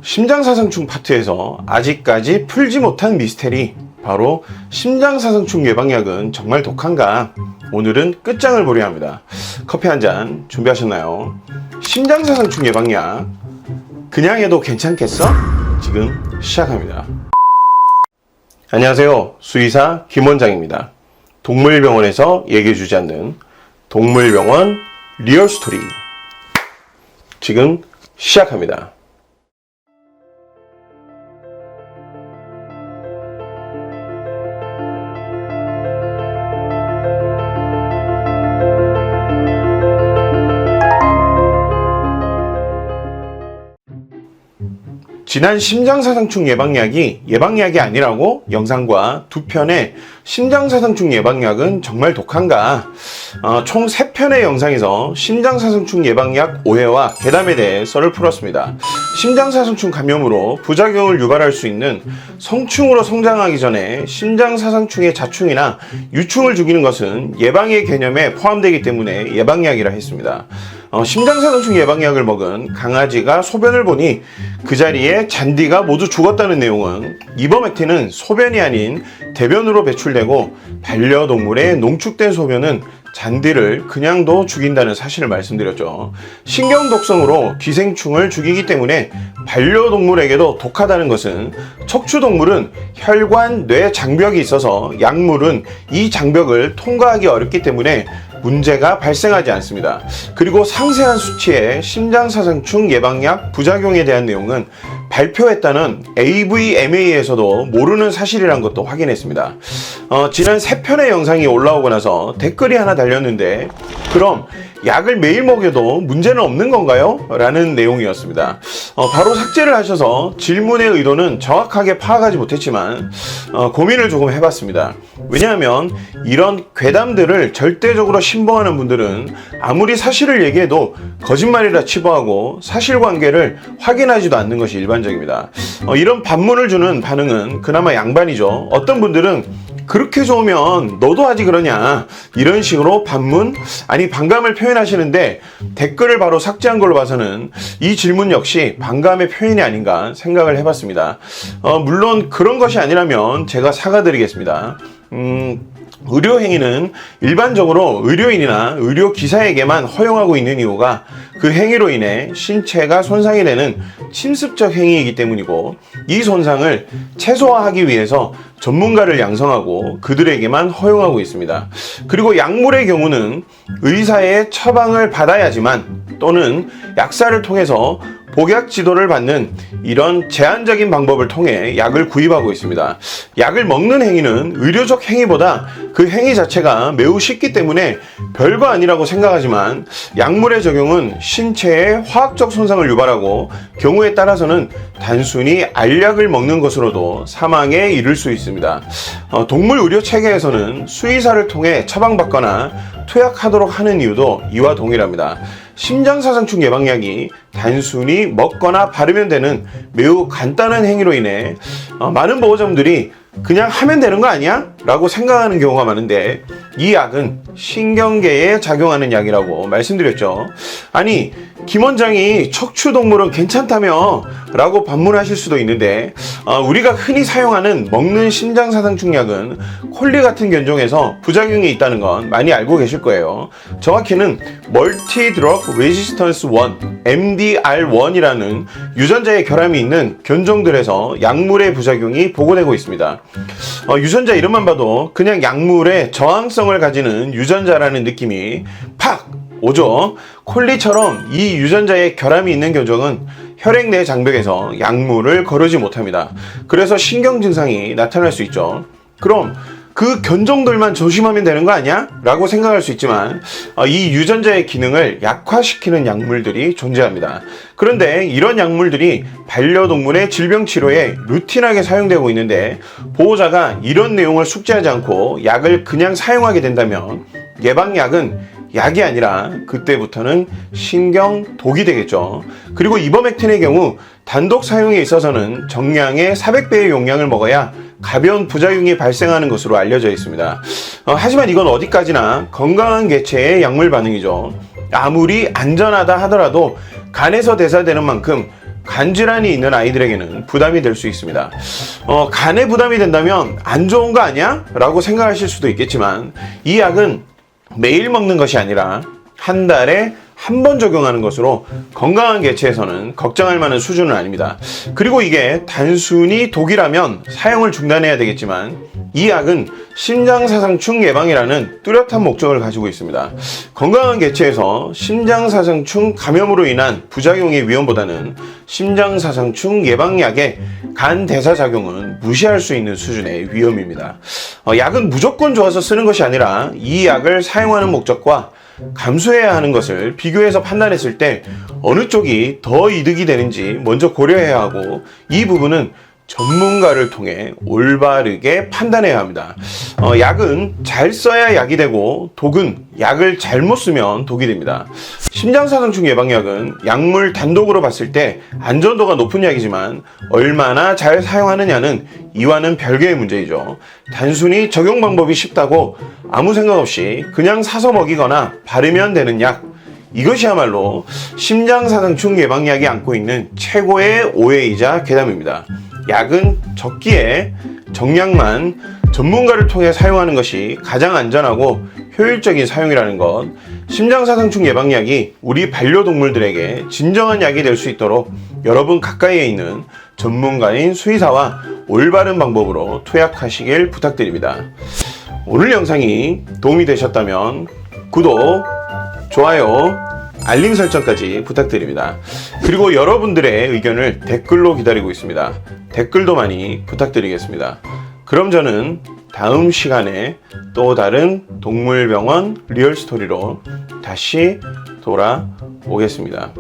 심장사상충 파트에서 아직까지 풀지 못한 미스테리, 바로 심장사상충 예방약은 정말 독한가? 오늘은 끝장을 보려 합니다. 커피 한 잔 준비하셨나요? 심장사상충 예방약 그냥 해도 괜찮겠어? 지금 시작합니다. 안녕하세요. 수의사 김원장입니다. 동물병원에서 얘기해주지 않는 동물병원 리얼스토리 지금 시작합니다. 지난 심장사상충 예방약이 예방약이 아니라고 영상과 두 편의 심장사상충 예방약은 정말 독한가? 총 3편의 영상에서 심장사상충 예방약 오해와 괴담에 대해 썰을 풀었습니다. 심장사상충 감염으로 부작용을 유발할 수 있는 성충으로 성장하기 전에 심장사상충의 자충이나 유충을 죽이는 것은 예방의 개념에 포함되기 때문에 예방약이라 했습니다. 심장사상충 예방약을 먹은 강아지가 소변을 보니 그 자리에 잔디가 모두 죽었다는 내용은 이버맥틴은 소변이 아닌 대변으로 배출되고 반려동물의 농축된 소변은 잔디를 그냥도 죽인다는 사실을 말씀드렸죠. 신경독성으로 기생충을 죽이기 때문에 반려동물에게도 독하다는 것은 척추동물은 혈관, 뇌 장벽이 있어서 약물은 이 장벽을 통과하기 어렵기 때문에 문제가 발생하지 않습니다. 그리고 상세한 수치의 심장사상충 예방약 부작용에 대한 내용은 발표했다는 AVMA에서도 모르는 사실이란 것도 확인했습니다. 지난 3편의 영상이 올라오고 나서 댓글이 하나 달렸는데 그럼 약을 매일 먹여도 문제는 없는 건가요? 라는 내용이었습니다. 바로 삭제를 하셔서 질문의 의도는 정확하게 파악하지 못했지만 고민을 조금 해봤습니다. 왜냐하면 이런 괴담들을 절대적으로 신봉하는 분들은 아무리 사실을 얘기해도 거짓말이라 치부하고 사실관계를 확인하지도 않는 것이 일반적입니다. 이런 반문을 주는 반응은 그나마 양반이죠. 어떤 분들은 그렇게 좋으면 너도 하지 그러냐, 이런 식으로 반문 아니 반감을 표현하시는데 댓글을 바로 삭제한 걸로 봐서는 이 질문 역시 반감의 표현이 아닌가 생각을 해봤습니다. 물론 그런 것이 아니라면 제가 사과드리겠습니다. 의료행위는 일반적으로 의료인이나 의료기사에게만 허용하고 있는 이유가 그 행위로 인해 신체가 손상이 되는 침습적 행위이기 때문이고, 이 손상을 최소화하기 위해서 전문가를 양성하고 그들에게만 허용하고 있습니다. 그리고 약물의 경우는 의사의 처방을 받아야지만 또는 약사를 통해서 복약 지도를 받는 이런 제한적인 방법을 통해 약을 구입하고 있습니다. 약을 먹는 행위는 의료적 행위보다 그 행위 자체가 매우 쉽기 때문에 별거 아니라고 생각하지만 약물의 적용은 신체에 화학적 손상을 유발하고 경우에 따라서는 단순히 알약을 먹는 것으로도 사망에 이를 수 있습니다. 동물 의료 체계에서는 수의사를 통해 처방받거나 투약하도록 하는 이유도 이와 동일합니다. 심장사상충 예방약이 단순히 먹거나 바르면 되는 매우 간단한 행위로 인해 많은 보호자분들이 그냥 하면 되는 거 아니야? 라고 생각하는 경우가 많은데, 이 약은 신경계에 작용하는 약이라고 말씀드렸죠. 아니, 김 원장이 척추동물은 괜찮다며? 라고 반문하실 수도 있는데, 우리가 흔히 사용하는 먹는 심장사상충 약은 콜리 같은 견종에서 부작용이 있다는 건 많이 알고 계실 거예요. 정확히는 멀티 드러그 레지스턴스 1, MDR1이라는 유전자의 결함이 있는 견종들에서 약물의 부작용이 보고되고 있습니다. 유전자 이름만 봐도 그냥 약물에 저항성을 가지는 유전자라는 느낌이 팍 오죠. 콜리처럼 이 유전자의 결함이 있는 견종은 혈액 내 장벽에서 약물을 거르지 못합니다. 그래서 신경 증상이 나타날 수 있죠. 그럼 그 견종들만 조심하면 되는 거 아니야? 라고 생각할 수 있지만 이 유전자의 기능을 약화시키는 약물들이 존재합니다. 그런데 이런 약물들이 반려동물의 질병 치료에 루틴하게 사용되고 있는데, 보호자가 이런 내용을 숙지하지 않고 약을 그냥 사용하게 된다면 예방약은 약이 아니라 그때부터는 신경독이 되겠죠. 그리고 이버맥틴의 경우 단독 사용에 있어서는 정량의 400배의 용량을 먹어야 가벼운 부작용이 발생하는 것으로 알려져 있습니다. 하지만 이건 어디까지나 건강한 개체의 약물 반응이죠. 아무리 안전하다 하더라도 간에서 대사되는 만큼 간 질환이 있는 아이들에게는 부담이 될 수 있습니다. 간에 부담이 된다면 안 좋은 거 아니야? 라고 생각하실 수도 있겠지만 이 약은 매일 먹는 것이 아니라 한 달에 한 번 적용하는 것으로 건강한 개체에서는 걱정할 만한 수준은 아닙니다. 그리고 이게 단순히 독이라면 사용을 중단해야 되겠지만 이 약은 심장사상충 예방이라는 뚜렷한 목적을 가지고 있습니다. 건강한 개체에서 심장사상충 감염으로 인한 부작용의 위험보다는 심장사상충 예방약의 간 대사작용은 무시할 수 있는 수준의 위험입니다. 약은 무조건 좋아서 쓰는 것이 아니라 이 약을 사용하는 목적과 감수해야 하는 것을 비교해서 판단했을 때 어느 쪽이 더 이득이 되는지 먼저 고려해야 하고 이 부분은 전문가를 통해 올바르게 판단해야 합니다. 약은 잘 써야 약이 되고 독은 약을 잘못 쓰면 독이 됩니다. 심장사상충 예방약은 약물 단독으로 봤을 때 안전도가 높은 약이지만 얼마나 잘 사용하느냐는 이와는 별개의 문제이죠. 단순히 적용 방법이 쉽다고 아무 생각 없이 그냥 사서 먹이거나 바르면 되는 약, 이것이야말로 심장사상충 예방약이 안고 있는 최고의 오해이자 괴담입니다. 약은 적기에 정량만 전문가를 통해 사용하는 것이 가장 안전하고 효율적인 사용이라는 것, 심장사상충 예방약이 우리 반려동물들에게 진정한 약이 될 수 있도록 여러분 가까이에 있는 전문가인 수의사와 올바른 방법으로 투약하시길 부탁드립니다. 오늘 영상이 도움이 되셨다면 구독, 좋아요, 알림 설정까지 부탁드립니다. 그리고 여러분들의 의견을 댓글로 기다리고 있습니다. 댓글도 많이 부탁드리겠습니다. 그럼 저는 다음 시간에 또 다른 동물병원 리얼스토리로 다시 돌아오겠습니다.